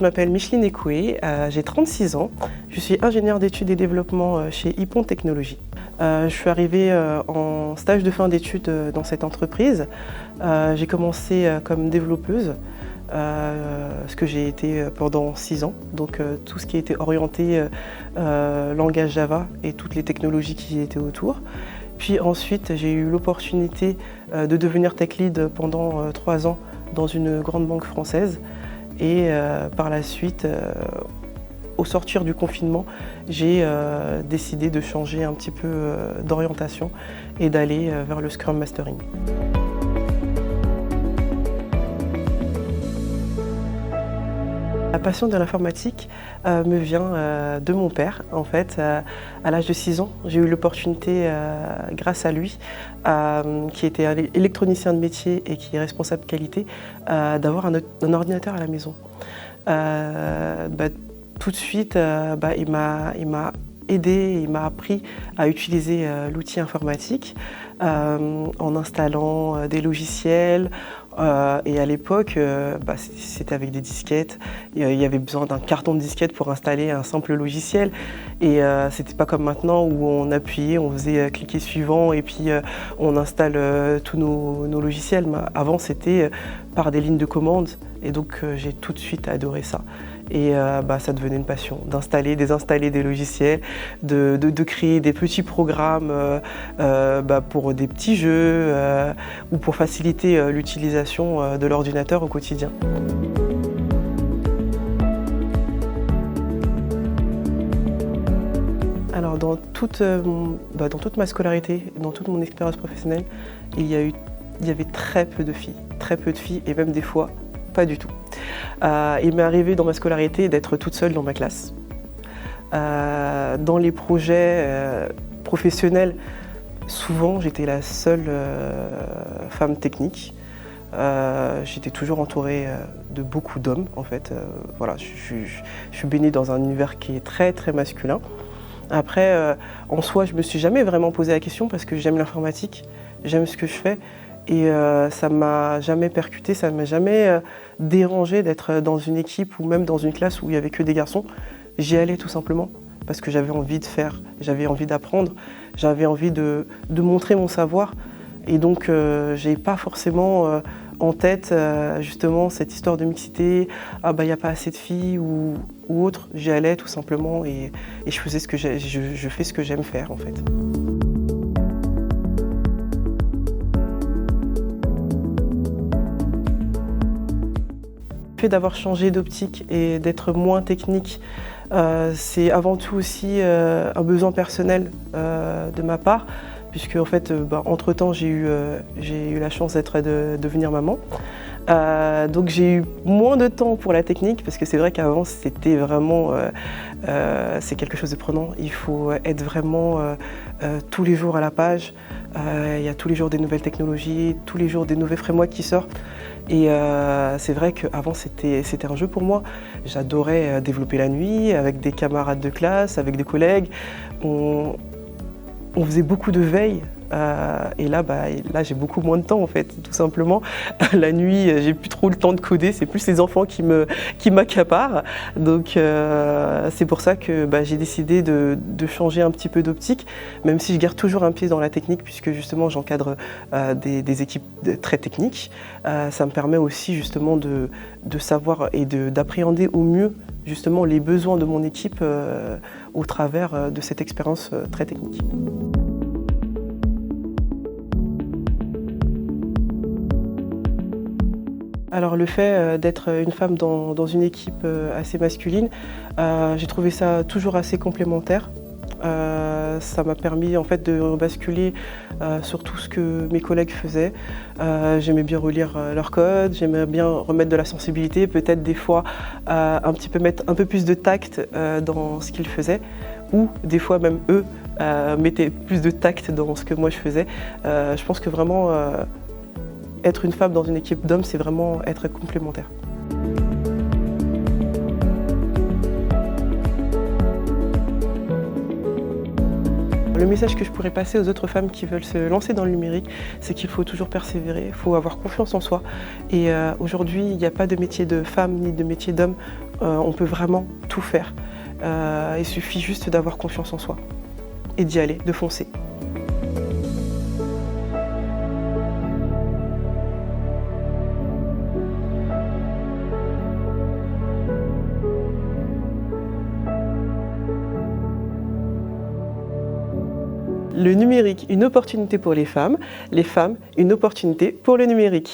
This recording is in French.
m'appelle Micheline Ekoué, j'ai 36 ans. Je suis ingénieure d'études et développement chez Hippon Technologies. Je suis arrivée en stage de fin d'études dans cette entreprise. J'ai commencé comme développeuse, ce que j'ai été pendant 6 ans. Donc tout ce qui était orienté langage Java et toutes les technologies qui étaient autour. Puis ensuite, j'ai eu l'opportunité de devenir tech lead pendant 3 ans dans une grande banque française. Et par la suite, au sortir du confinement, j'ai décidé de changer un petit peu d'orientation et d'aller vers le Scrum Mastering. La passion de l'informatique me vient de mon père. En fait, à l'âge de 6 ans, j'ai eu l'opportunité, grâce à lui, qui était électronicien de métier et qui est responsable qualité, d'avoir un ordinateur à la maison. Tout de suite, il m'a aidé, il m'a appris à utiliser l'outil informatique en installant des logiciels. Et à l'époque, c'était avec des disquettes. Il y avait besoin d'un carton de disquette pour installer un simple logiciel. Et c'était pas comme maintenant où on appuyait, on faisait cliquer suivant et puis on installe tous nos logiciels. Mais avant, c'était par des lignes de commande. Et donc, j'ai tout de suite adoré ça. Et ça devenait une passion, d'installer, désinstaller des logiciels, de créer des petits programmes pour des petits jeux ou pour faciliter l'utilisation de l'ordinateur au quotidien. Alors dans toute ma scolarité, dans toute mon expérience professionnelle, il y avait très peu de filles et même des fois pas du tout. Il m'est arrivé dans ma scolarité d'être toute seule dans ma classe. Dans les projets professionnels, souvent j'étais la seule femme technique. J'étais toujours entourée de beaucoup d'hommes en fait. Je suis baignée dans un univers qui est très très masculin. Après, en soi, je me suis jamais vraiment posé la question parce que j'aime l'informatique, j'aime ce que je fais. Et ça ne m'a jamais percuté, ça ne m'a jamais dérangé d'être dans une équipe ou même dans une classe où il n'y avait que des garçons. J'y allais tout simplement parce que j'avais envie de faire, j'avais envie d'apprendre, j'avais envie de montrer mon savoir. Et donc je n'ai pas forcément en tête justement cette histoire de mixité, il n'y a pas assez de filles ou autre. J'y allais tout simplement et je faisais je fais ce que j'aime faire en fait. D'avoir changé d'optique et d'être moins technique, c'est avant tout aussi un besoin personnel de ma part, puisque en fait, entre-temps, j'ai eu la chance de devenir maman. Donc j'ai eu moins de temps pour la technique, parce que c'est vrai qu'avant, c'était vraiment c'est quelque chose de prenant. Il faut être vraiment tous les jours à la page. Il y a tous les jours des nouvelles technologies, tous les jours des nouveaux frameworks qui sortent. Et c'est vrai qu'avant c'était un jeu pour moi. J'adorais développer la nuit avec des camarades de classe, avec des collègues. On faisait beaucoup de veille. Et là, j'ai beaucoup moins de temps en fait, tout simplement. La nuit, j'ai plus trop le temps de coder, c'est plus les enfants qui m'accaparent. Donc c'est pour ça que j'ai décidé de changer un petit peu d'optique, même si je garde toujours un pied dans la technique, puisque justement j'encadre des équipes très techniques. Ça me permet aussi justement de savoir et d'appréhender au mieux justement les besoins de mon équipe au travers de cette expérience très technique. Alors le fait d'être une femme dans une équipe assez masculine, j'ai trouvé ça toujours assez complémentaire. Ça m'a permis en fait de basculer sur tout ce que mes collègues faisaient. J'aimais bien relire leur code, j'aimais bien remettre de la sensibilité, peut-être des fois mettre un peu plus de tact dans ce qu'ils faisaient, ou des fois même eux mettaient plus de tact dans ce que moi je faisais. Je pense que vraiment être une femme dans une équipe d'hommes, c'est vraiment être complémentaire. Le message que je pourrais passer aux autres femmes qui veulent se lancer dans le numérique, c'est qu'il faut toujours persévérer, il faut avoir confiance en soi. Et aujourd'hui, il n'y a pas de métier de femme ni de métier d'homme. On peut vraiment tout faire. Il suffit juste d'avoir confiance en soi et d'y aller, de foncer. Le numérique, une opportunité pour les femmes, une opportunité pour le numérique.